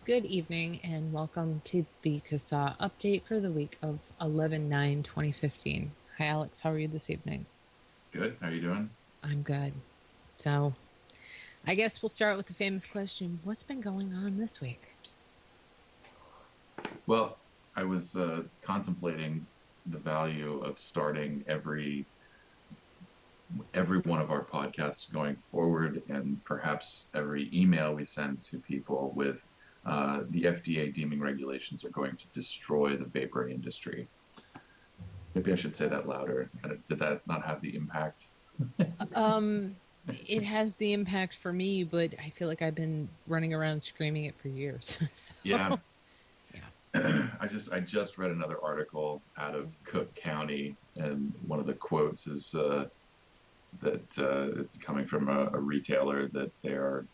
Good evening and welcome to the CASAA update for the week of 11/9/2015. Hi Alex, how are you this evening? Good. How are you doing? I'm good. So, I guess we'll start with the famous question, what's been going on this week? Well, I was contemplating the value of starting every one of our podcasts going forward, and perhaps every email we send to people with the FDA Deeming regulations are going to destroy the vapor industry. Maybe I should say that louder. Did that not have the impact? It has the impact for me, but I feel like I've been running around screaming it for years. So, Yeah. yeah. I just read another article out of Cook County, and one of the quotes is that coming from a retailer that they are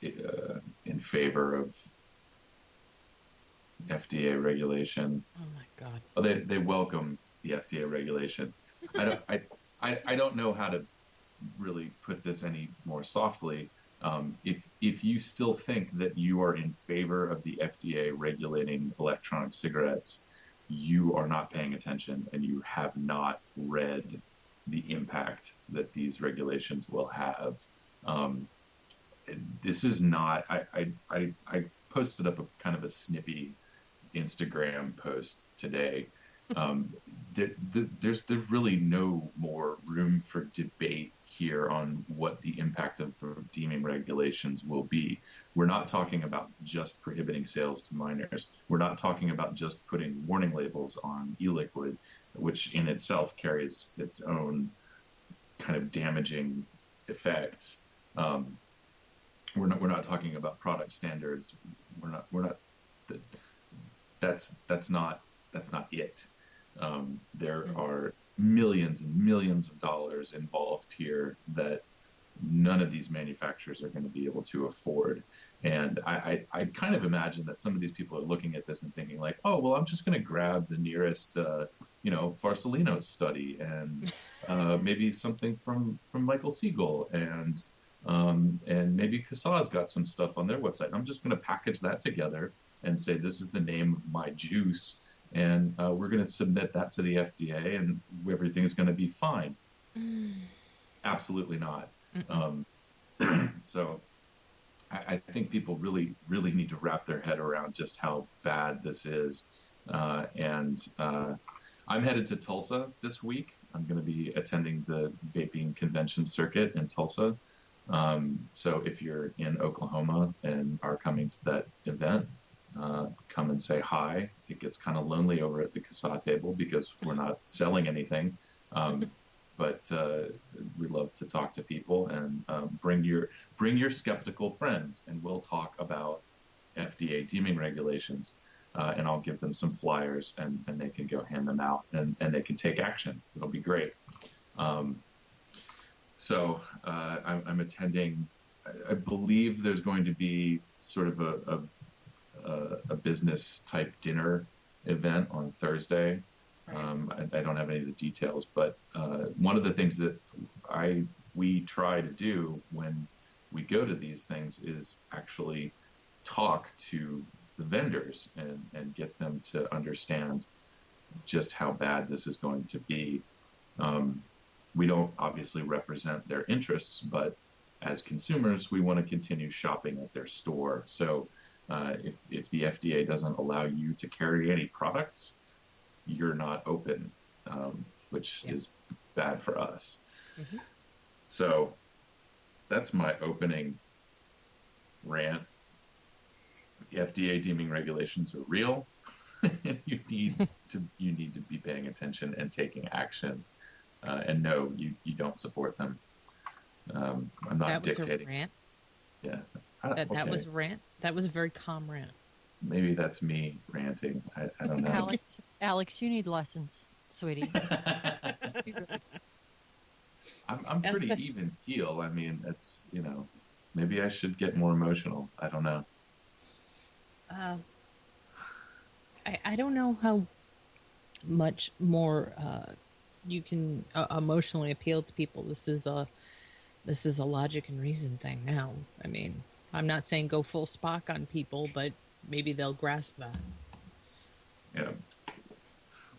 in favor of FDA regulation. Oh my God. Oh, they welcome the FDA regulation. I don't I don't know how to really put this any more softly. If you still think that you are in favor of the FDA regulating electronic cigarettes, you are not paying attention and you have not read the impact that these regulations will have. Um, this is not. I posted up a kind of a snippy Instagram post today. Um, there's really no more room for debate here on what the impact of the deeming regulations will be. We're not talking about just prohibiting sales to minors. We're not talking about just putting warning labels on e-liquid, which in itself carries its own kind of damaging effects. Um, we're not talking about product standards. We're not that's not it. There are millions and millions of dollars involved here that none of these manufacturers are going to be able to afford. And I kind of imagine that some of these people are looking at this and thinking like, oh, well, I'm just going to grab the nearest, Farsalinos study and maybe something from Michael Siegel and maybe CASAA's got some stuff on their website. I'm just going to package that together and say this is the name of my juice, and we're going to submit that to the FDA, and everything's going to be fine. Absolutely not. Um, so I think people really, really need to wrap their head around just how bad this is. And I'm headed to Tulsa this week. I'm going to be attending the vaping convention circuit in Tulsa. So if you're in Oklahoma and are coming to that event, come and say hi. It gets kind of lonely over at the CASAA table because we're not selling anything. But we love to talk to people, and bring your skeptical friends, and we'll talk about FDA deeming regulations. And I'll give them some flyers, and they can go hand them out, and they can take action. It'll be great. Um, I'm attending. I believe there's going to be sort of a business type dinner event on Thursday. I don't have any of the details, but one of the things that we try to do when we go to these things is actually talk to the vendors and get them to understand just how bad this is going to be. We don't obviously represent their interests, but as consumers, we want to continue shopping at their store. So if the FDA doesn't allow you to carry any products, you're not open, which is bad for us. Mm-hmm. So that's my opening rant. The FDA deeming regulations are real. You need to be paying attention and taking action. And no, you don't support them. I'm not That was dictating. a rant. Yeah. That Okay. was a rant. That was a very calm rant. Maybe that's me ranting. I don't know. Alex, you need lessons, sweetie. I'm That's pretty even keel. I mean, maybe I should get more emotional. I don't know. uh, I don't know how much more you can emotionally appeal to people. This is a logic and reason thing now. I mean, I'm not saying go full Spock on people, but maybe they'll grasp that. Yeah.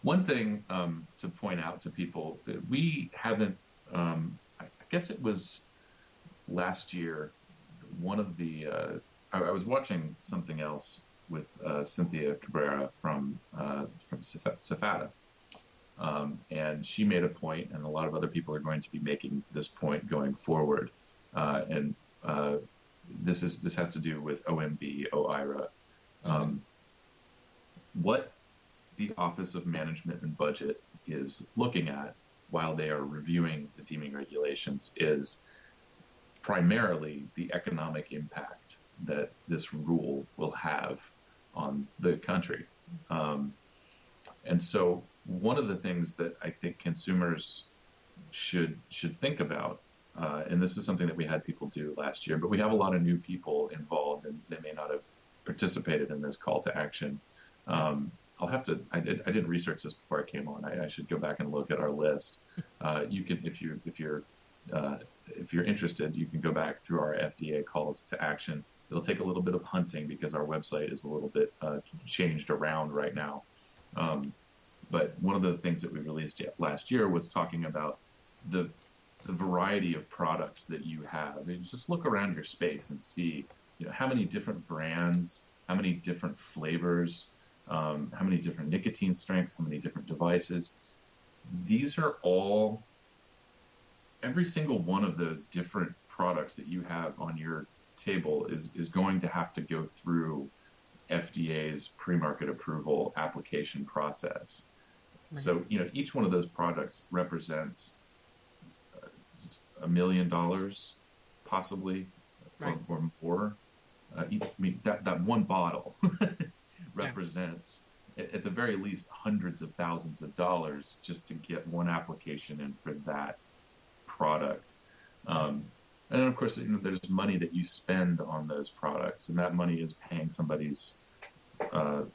One thing to point out to people that we haven't, I guess it was last year, one of the, I was watching something else with Cynthia Cabrera from Cefata. And she made a point, and a lot of other people are going to be making this point going forward. And this has to do with OMB, OIRA. What the Office of Management and Budget is looking at while they are reviewing the deeming regulations is primarily the economic impact that this rule will have on the country. And so one of the things that I think consumers should think about, and this is something that we had people do last year, but we have a lot of new people involved, and they may not have participated in this call to action. I'll have to. I did research this before I came on. I should go back and look at our list. You can, if you're interested, you can go back through our FDA calls to action. It'll take a little bit of hunting because our website is a little bit changed around right now. But one of the things that we released last year was talking about the variety of products that you have. I mean, just look around your space and see, how many different brands, how many different flavors, how many different nicotine strengths, how many different devices. These are all, every single one of those different products that you have on your table is going to have to go through FDA's premarket approval application process. Right. So, each one of those products represents $1 million, possibly, right, or more. That one bottle represents, at the very least, hundreds of thousands of dollars just to get one application in for that product. And then, of course, there's money that you spend on those products, and that money is paying somebody's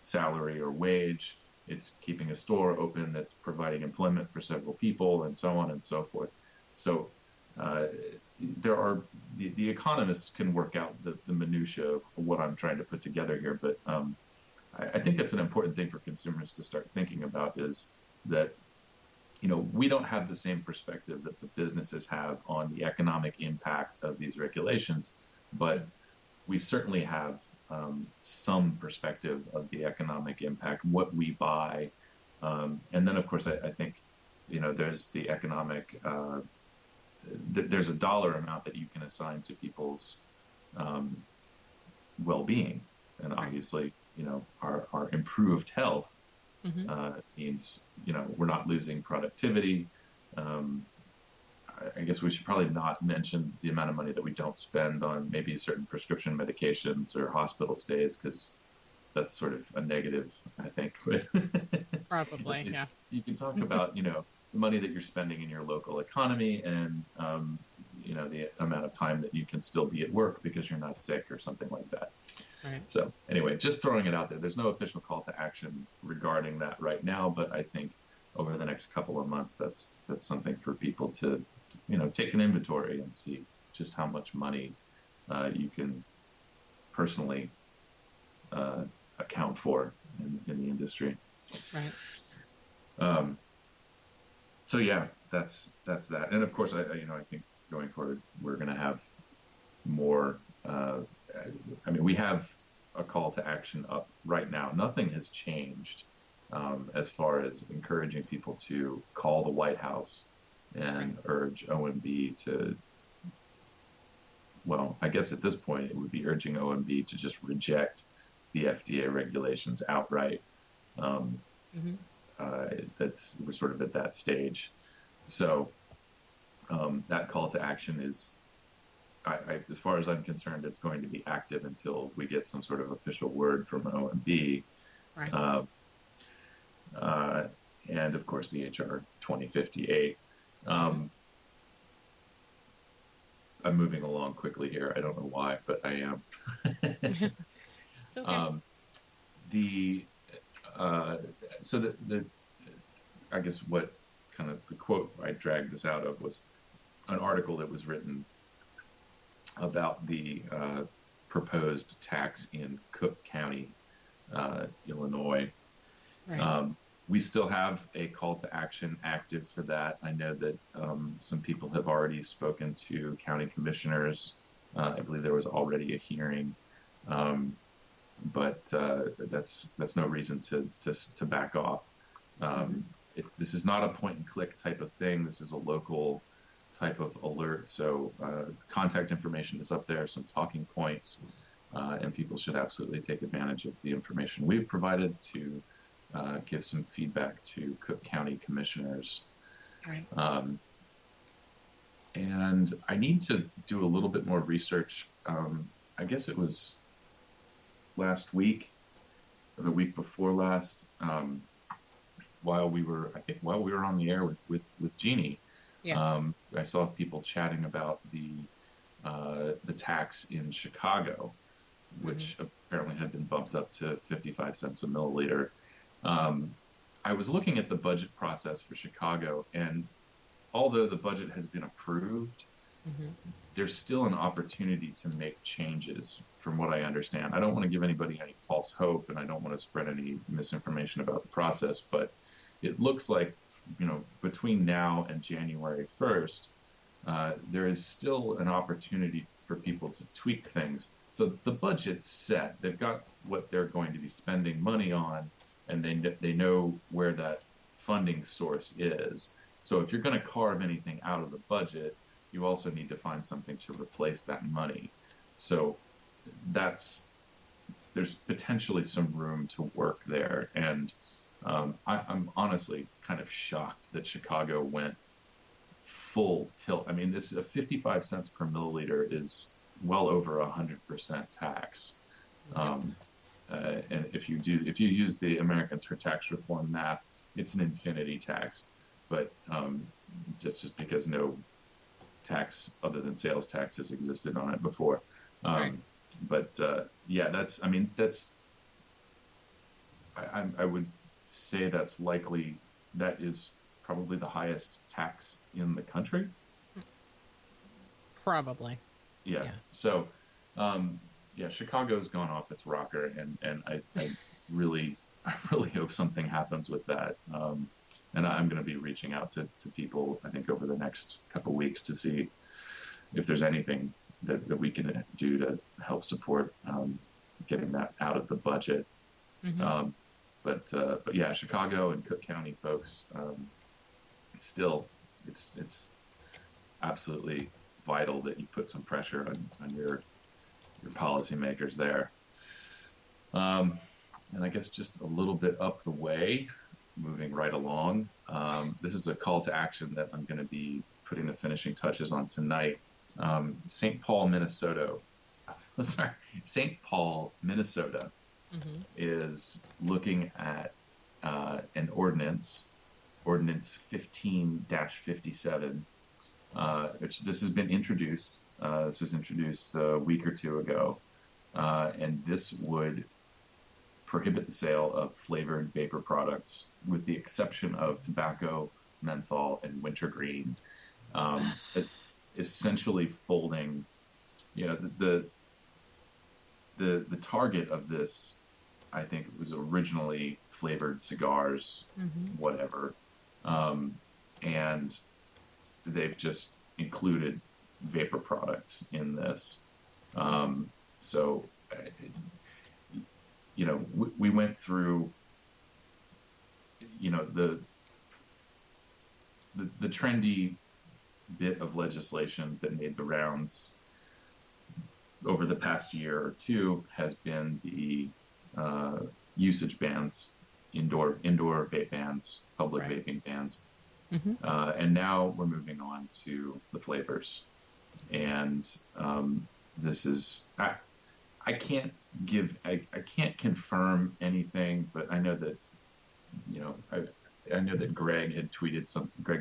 salary or wage. It's keeping a store open that's providing employment for several people, and so on and so forth. So there are the economists can work out the minutia of what I'm trying to put together here, but I think that's an important thing for consumers to start thinking about, is that we don't have the same perspective that the businesses have on the economic impact of these regulations, but we certainly have some perspective of the economic impact, what we buy. And then, of course, I think, there's the economic, there's a dollar amount that you can assign to people's well-being. And obviously, our improved health means, we're not losing productivity. I guess we should probably not mention the amount of money that we don't spend on maybe certain prescription medications or hospital stays, because that's sort of a negative, I think. Probably, yeah. You can talk about, the money that you're spending in your local economy, and, the amount of time that you can still be at work because you're not sick or something like that. Right. So anyway, just throwing it out there. There's no official call to action regarding that right now, but I think over the next couple of months, that's something for people to take an inventory and see just how much money you can personally account for in the industry. Right. So yeah, that's that. And of course, I think going forward, we're going to have more. We have a call to action up right now. Nothing has changed as far as encouraging people to call the White House and urge OMB to, well, I guess at this point it would be urging OMB to just reject the FDA regulations outright. We're sort of at that stage. So that call to action is, as far as I'm concerned, it's going to be active until we get some sort of official word from OMB. Right. And of course, the HR 2058. I'm moving along quickly here. I don't know why, but I am. It's okay. So I guess what kind of the quote I dragged this out of was an article that was written about the proposed tax in Cook County, Illinois. Right. We still have a call to action active for that. I know that some people have already spoken to county commissioners. I believe there was already a hearing, but that's no reason to back off. This is not a point and click type of thing. This is a local type of alert. So contact information is up there, some talking points, and people should absolutely take advantage of the information we've provided to give some feedback to Cook County commissioners. Right. And I need to do a little bit more research. I guess it was last week or the week before last, while we were on the air with Jeannie. Yeah. I saw people chatting about the tax in Chicago, which apparently had been bumped up to 55 cents a milliliter. I was looking at the budget process for Chicago, and although the budget has been approved, there's still an opportunity to make changes from what I understand. I don't want to give anybody any false hope, and I don't want to spread any misinformation about the process, but it looks like, between now and January 1st, there is still an opportunity for people to tweak things. So the budget's set. They've got what they're going to be spending money on, and they know where that funding source is. So if you're going to carve anything out of the budget, you also need to find something to replace that money. So there's potentially some room to work there. And I'm honestly kind of shocked that Chicago went full tilt. I mean, this is 55 cents per milliliter is well over 100% tax. And if you use the Americans for Tax Reform math, it's an infinity tax. But just because no tax other than sales tax has existed on it before. Right. But I would say that is probably the highest tax in the country. Probably. Yeah. So, Chicago's gone off its rocker, and I really hope something happens with that. And I'm going to be reaching out to people, I think, over the next couple of weeks to see if there's anything that we can do to help support getting that out of the budget. But yeah, Chicago and Cook County folks, it's absolutely vital that you put some pressure on your policymakers there. And I guess just a little bit up the way, moving right along, this is a call to action that I'm going to be putting the finishing touches on tonight. St. Paul, Minnesota is looking at an ordinance 15-57, which this has been introduced. This was introduced a week or two ago, and this would prohibit the sale of flavored vapor products with the exception of tobacco, menthol, and wintergreen. Essentially folding, the target of this, I think, was originally flavored cigars, whatever, and they've just included vapor products in this. So, we went through, the trendy bit of legislation that made the rounds over the past year or two has been the usage bans, indoor vape bans, public vaping bans. And now we're moving on to the flavors. And this is, I can't confirm anything, but I know that, I know that Greg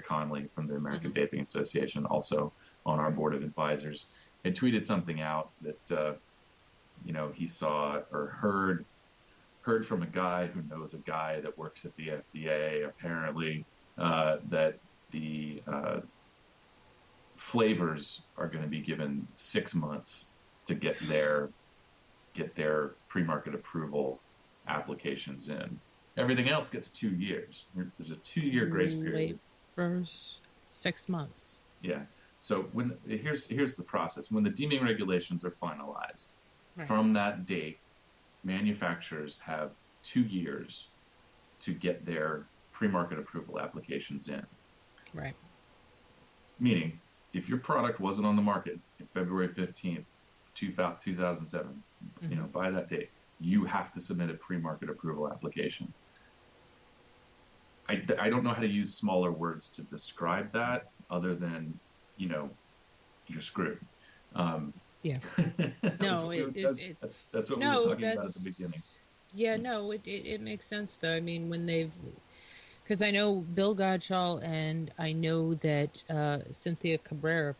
Conley from the American Vaping Association, also on our board of advisors, had tweeted something out that, he saw or heard from a guy who knows a guy that works at the FDA, apparently, that the flavors are going to be given 6 months to get their get their pre-market approval applications in. Everything else gets 2 years. There's a 2-year grace period. Vapers, 6 months. Yeah. So here's the process. When the deeming regulations are finalized, Right. from that date, manufacturers have 2 years to get their pre-market approval applications in. Right. Meaning, if your product wasn't on the market in February 15th, 2007, by that date, you have to submit a pre-market approval application. I don't know how to use smaller words to describe that other than, you're screwed. Yeah. No, that's what we were talking about at the beginning. Yeah, no, it makes sense though. I mean, because I know Bill Godshall and I know that Cynthia Cabrera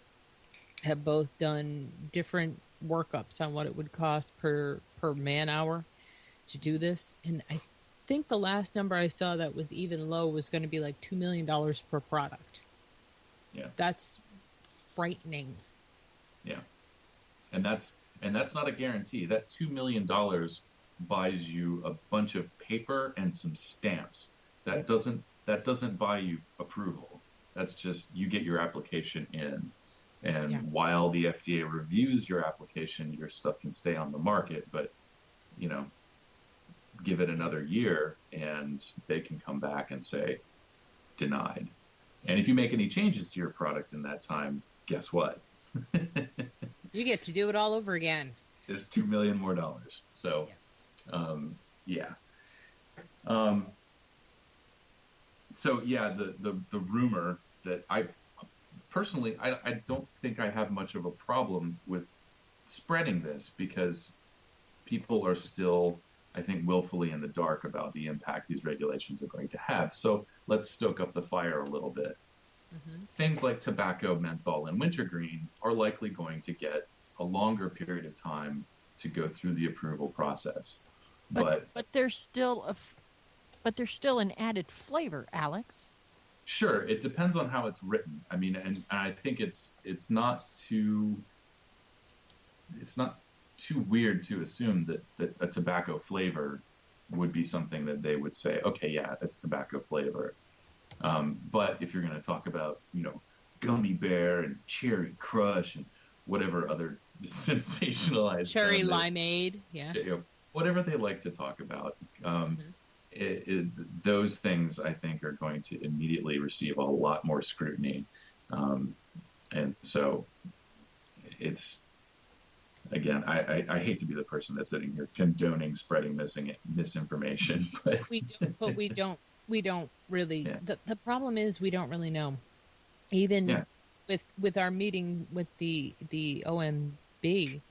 have both done different workups on what it would cost per man hour to do this, and I think the last number I saw that was even low was going to be like $2 million per product. Yeah, that's frightening. Yeah, and that's not a guarantee. That $2 million buys you a bunch of paper and some stamps. That doesn't buy you approval. That's just you get your application in, and while the FDA reviews your application, your stuff can stay on the market. But give it another year, and they can come back and say denied. And if you make any changes to your product in that time, guess what? You get to do it all over again. There's $2 million more. So, yes. Yeah. So yeah, the rumor that I personally, I don't think I have much of a problem with spreading this, because people are still, I think, willfully in the dark about the impact these regulations are going to have. So let's stoke up the fire a little bit. Things like tobacco, menthol, and wintergreen are likely going to get a longer period of time to go through the approval process. But there's still an added flavor, Alex. Sure, it depends on how it's written. I mean, and I think it's not too weird to assume that a tobacco flavor would be something that they would say, okay, yeah, that's tobacco flavor. But if you're going to talk about, gummy bear and cherry crush and whatever other sensationalized cherry limeade, whatever they like to talk about, those things I think are going to immediately receive a lot more scrutiny, and so it's. Again, I hate to be the person that's sitting here condoning spreading misinformation, but we don't really. Yeah. The problem is we don't really know. Even with our meeting with the OMB,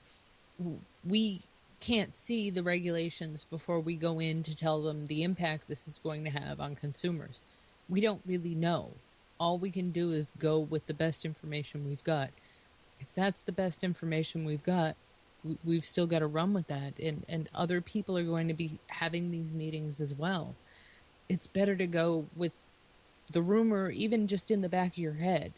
we can't see the regulations before we go in to tell them the impact this is going to have on consumers. We don't really know. All we can do is go with the best information we've got. If that's the best information we've got, we've still got to run with that. And other people are going to be having these meetings as well. It's better to go with the rumor, even just in the back of your head,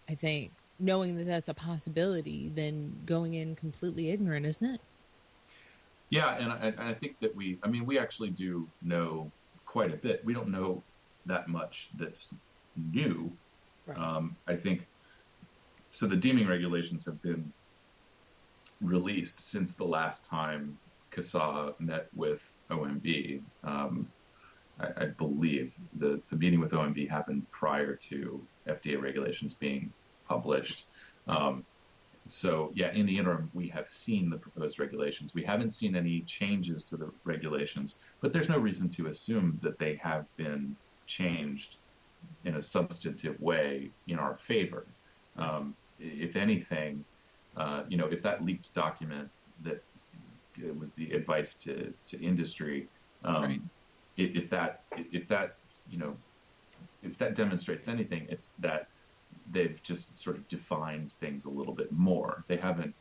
I think, knowing that that's a possibility, than going in completely ignorant, isn't it? Yeah, and I think that we actually do know quite a bit. We don't know that much that's new. Right. I think, so the deeming regulations have been released since the last time CASAA met with OMB. I believe the meeting with OMB happened prior to FDA regulations being published. So yeah, in the interim, we have seen the proposed regulations. We haven't seen any changes to the regulations, but there's no reason to assume that they have been changed in a substantive way in our favor. If anything, if that leaked document that was the advice to industry, right. if that demonstrates anything, it's that they've just sort of defined things a little bit more. They haven't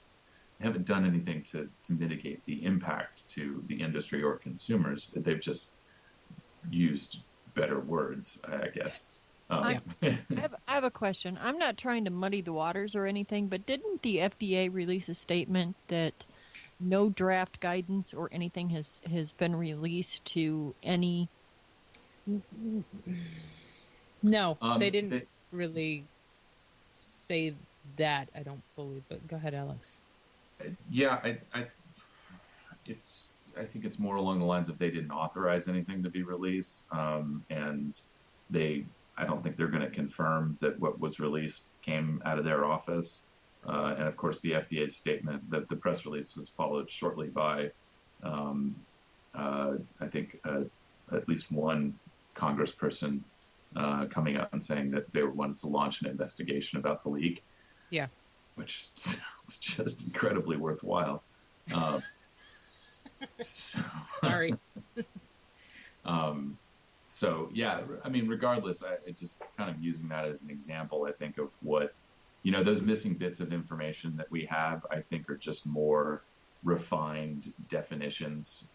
done anything to mitigate the impact to the industry or consumers. They've just used better words, I guess. I have a question. I'm not trying to muddy the waters or anything, but didn't the FDA release a statement that no draft guidance or anything has been released to any? No, they didn't really say that, I don't believe. But go ahead, Alex. Yeah, I think it's more along the lines of they didn't authorize anything to be released, and I don't think they're going to confirm that what was released came out of their office. And of course, the FDA's statement that the press release was followed shortly by, I think, at least one congressperson coming out and saying that they wanted to launch an investigation about the leak. Yeah. Which sounds just incredibly worthwhile. Sorry. So yeah, I mean, regardless, I just kind of using that as an example, I think of what, those missing bits of information that we have, I think are just more refined definitions.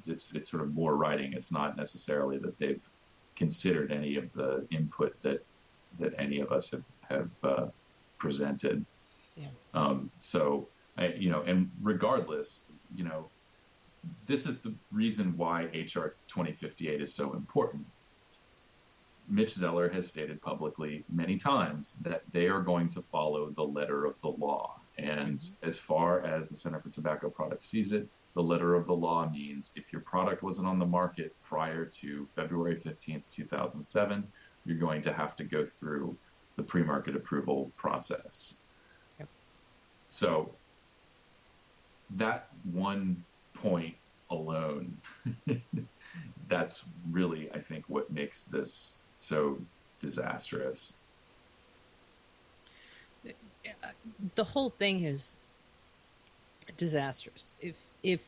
It's sort of more writing. It's not necessarily that they've considered any of the input that any of us have presented. Yeah. So and regardless, this is the reason why HR 2058 is so important. Mitch Zeller has stated publicly many times that they are going to follow the letter of the law. And as far as the Center for Tobacco Products sees it, the letter of the law means if your product wasn't on the market prior to February 15th, 2007, you're going to have to go through the pre-market approval process. Yep. So that one point alone, that's really, I think, what makes this so disastrous. The whole thing is disastrous. If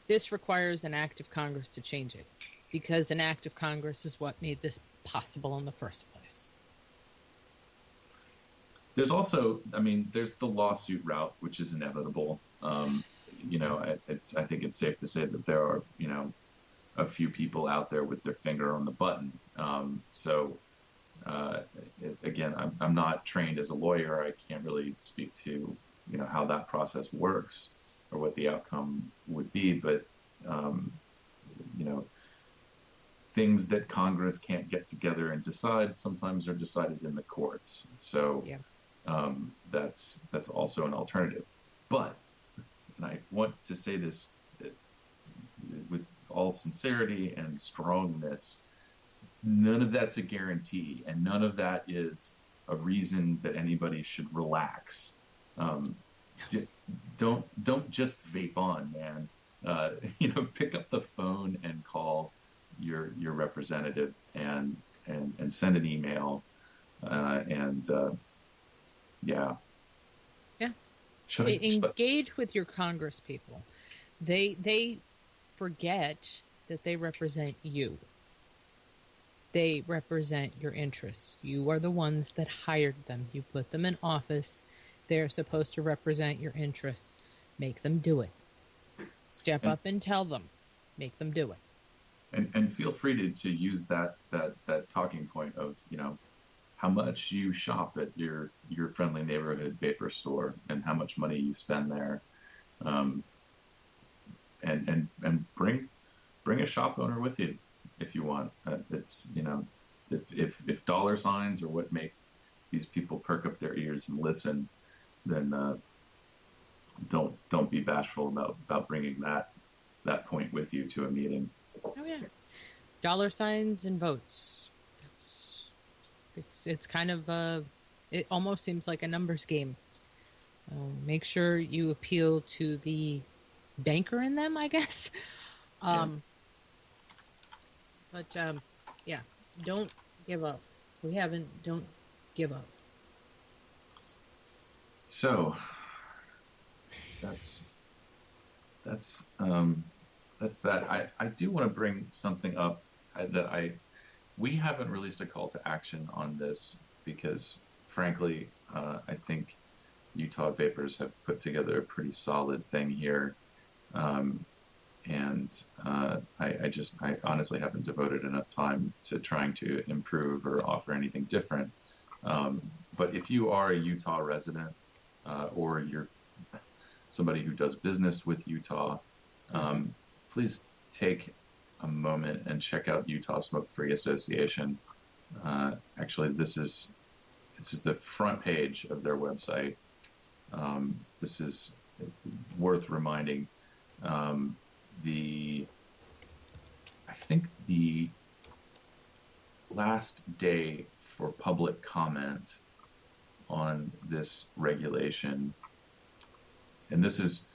this requires an act of Congress to change it, because an act of Congress is what made this possible in the first place. There's also, there's the lawsuit route, which is inevitable. I think it's safe to say that there are, a few people out there with their finger on the button. Again, I'm not trained as a lawyer. I can't really speak to, how that process works or what the outcome would be. But, things that Congress can't get together and decide sometimes are decided in the courts. So yeah. That's also an alternative. But, and I want to say this with all sincerity and strongness, none of that's a guarantee, and none of that is a reason that anybody should relax. Don't just vape on, man. Pick up the phone and call your representative and send an email yeah. Engage with your Congress people. They forget that they represent you. They represent your interests. You are the ones that hired them. You put them in office. They're supposed to represent your interests. Make them do it. Step up and tell them. Make them do it. And feel free to use that talking point of, how much you shop at your friendly neighborhood vapor store and how much money you spend there. And bring a shop owner with you if you want. It's, if dollar signs are what make these people perk up their ears and listen, then don't be bashful about bringing that point with you to a meeting. Oh yeah, dollar signs and votes. It's kind of it almost seems like a numbers game. Make sure you appeal to the banker in them, I guess. But yeah, don't give up. Don't give up. So that's that. I do want to bring something up that we haven't released a call to action on this because, frankly, I think Utah Vapers have put together a pretty solid thing here. And I honestly haven't devoted enough time to trying to improve or offer anything different. But if you are a Utah resident, or somebody who does business with Utah, please take a moment and check out Utah Smokefree Association. Actually, this is the front page of their website. This is worth reminding. I think the last day for public comment on this regulation, and this is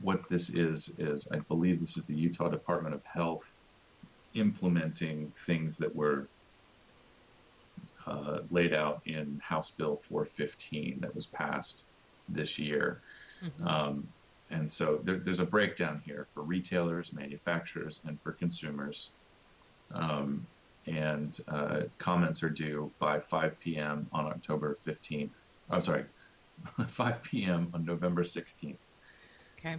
what this is I believe this is the Utah Department of Health implementing things that were laid out in House Bill 415 that was passed this year. And so there's a breakdown here for retailers, manufacturers, and for consumers. And comments are due by 5 p.m. on October 15th. I'm sorry, 5 p.m. on November 16th. Okay.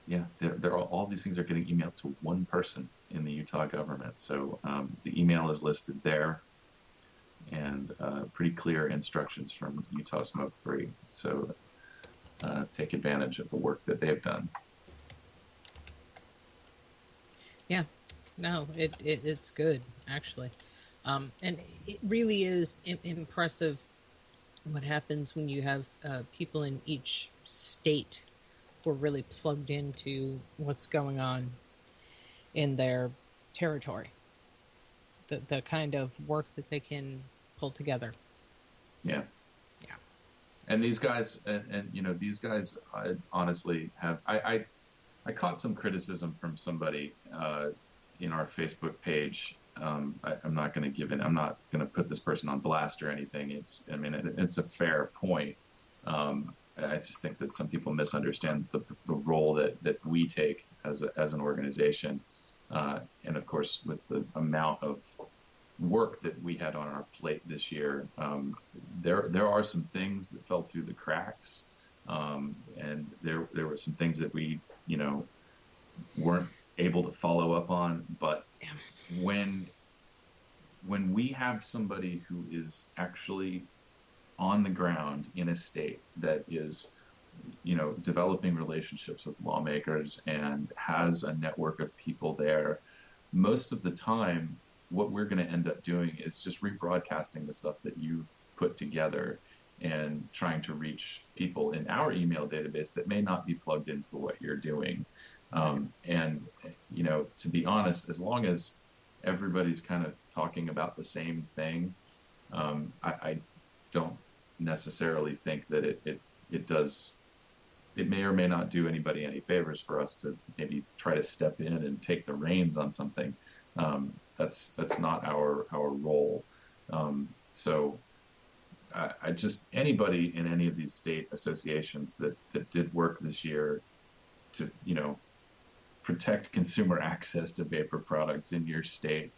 Yeah, all these things are getting emailed to one person in the Utah government. So the email is listed there, and pretty clear instructions from Utah Smokefree. So take advantage of the work that they've done. Yeah, no, it's good, actually. And it really is impressive what happens when you have people in each state who are really plugged into what's going on in their territory. The kind of work that they can pull together. Yeah. Yeah. And these guys, these guys honestly have, I caught some criticism from somebody in our Facebook page. I'm not going to give in. I'm not going to put this person on blast or anything. It's a fair point. I just think that some people misunderstand the role that we take as an organization. And of course, with the amount of work that we had on our plate this year, there are some things that fell through the cracks. And there were some things that we, weren't able to follow up on. But when we have somebody who is actually on the ground in a state that is, developing relationships with lawmakers and has a network of people there, most of the time, what we're going to end up doing is just rebroadcasting the stuff that you've put together and trying to reach people in our email database that may not be plugged into what you're doing. And, to be honest, as long as everybody's kind of talking about the same thing, I don't necessarily think that it may or may not do anybody any favors for us to maybe try to step in and take the reins on something. That's not our role. So I just, anybody in any of these state associations that did work this year to, protect consumer access to vapor products in your state,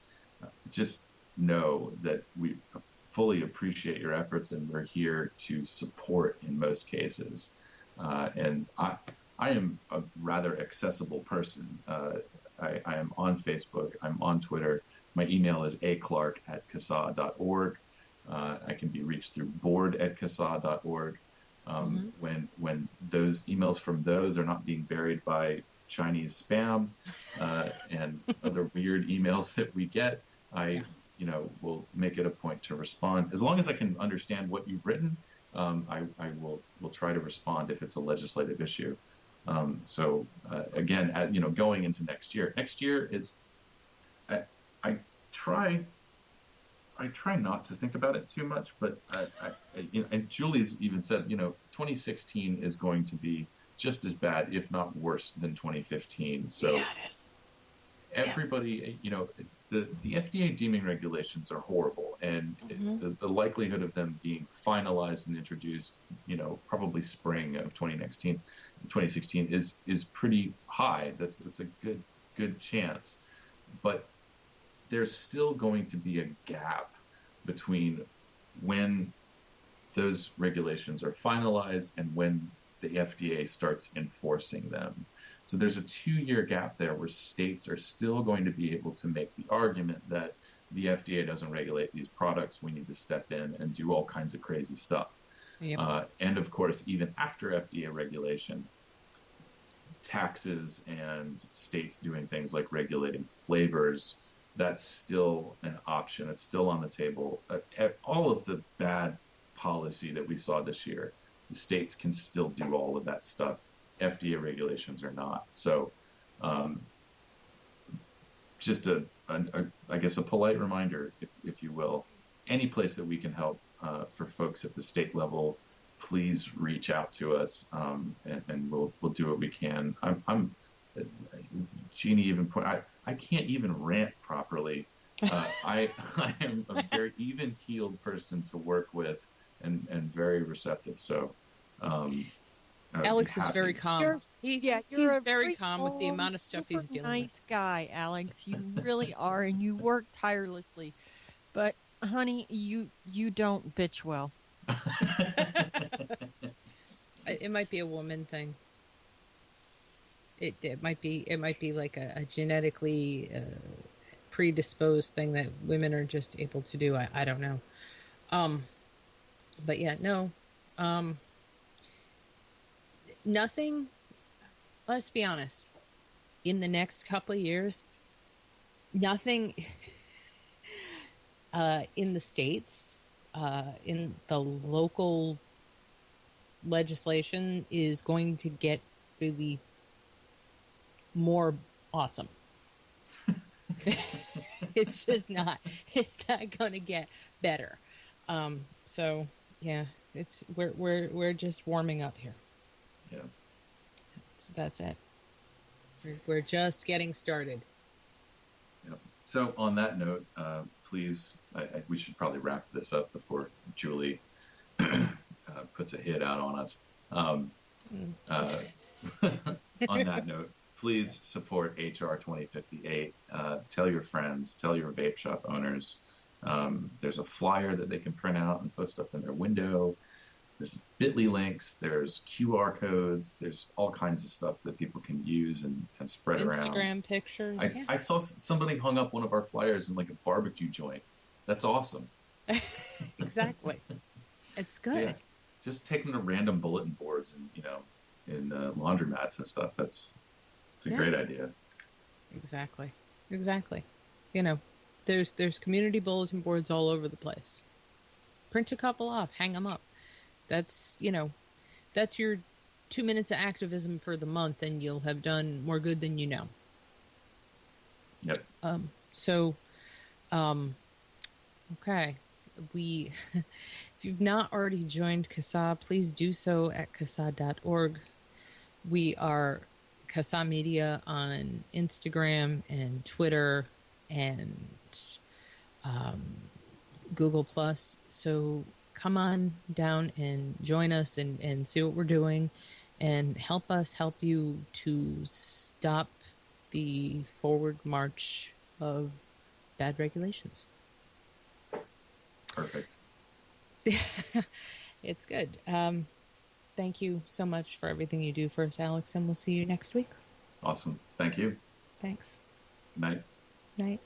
just know that we fully appreciate your efforts, and we're here to support in most cases. And I am a rather accessible person. I am on Facebook. I'm on Twitter. My email is aclark@casaa.org. I can be reached through board@casaa.org. When those emails from those are not being buried by Chinese spam and other weird emails that we get, I will make it a point to respond. As long as I can understand what you've written, I will try to respond if it's a legislative issue. So again, going into next year is, I try not to think about it too much, but and Julie's even said, 2016 is going to be just as bad, if not worse, than 2015. So yeah, it is. Everybody, the FDA Deeming regulations are horrible, and the likelihood of them being finalized and introduced, probably spring of 2016 is pretty high. That's a good chance, but there's still going to be a gap between when those regulations are finalized and when the FDA starts enforcing them. So there's a 2-year gap there where states are still going to be able to make the argument that the FDA doesn't regulate these products. We need to step in and do all kinds of crazy stuff. Yep. And of course, even after FDA regulation, taxes and states doing things like regulating flavors, that's still an option. It's still on the table. All of the bad policy that we saw this year, the states can still do all of that stuff. FDA regulations are not. So, just I guess a polite reminder, if you will, any place that we can help for folks at the state level, please reach out to us, and we'll do what we can. Jeannie even I can't even rant properly. I am a very even-keeled person to work with and very receptive. So Alex is very calm. He's very calm with the amount of stuff he's dealing with. Nice guy, Alex. You really are, and you work tirelessly. But honey, you don't bitch well. It might be a woman thing. It might be like a genetically predisposed thing that women are just able to do. I don't know. But yeah, no. Nothing. Let's be honest. In the next couple of years, nothing in the states, in the local legislation is going to get really more awesome. It's just not. It's not going to get better. So yeah, we're just warming up here. Yeah, that's it. We're just getting started. Yep. So on that note, please, we should probably wrap this up before Julie puts a hit out on us. On that note, please support HR 2058. Tell your friends, tell your vape shop owners. There's a flyer that they can print out and post up in their window. There's bit.ly links, there's QR codes, there's all kinds of stuff that people can use and spread around. Instagram pictures. I saw somebody hung up one of our flyers in like a barbecue joint. That's awesome. Exactly. It's good. So yeah, just taking the random bulletin boards and, in laundromats and stuff. It's a great idea. Exactly. There's community bulletin boards all over the place. Print a couple off, hang them up. That's your 2 minutes of activism for the month, and you'll have done more good than you know. Yep. Okay. If you've not already joined CASAA, please do so at CASAA.org. We are CASAA Media on Instagram and Twitter and Google+. So come on down and join us and see what we're doing and help us help you to stop the forward march of bad regulations. Perfect. It's good. Thank you so much for everything you do for us, Alex, and we'll see you next week. Awesome. Thank you. Thanks. Night. Night.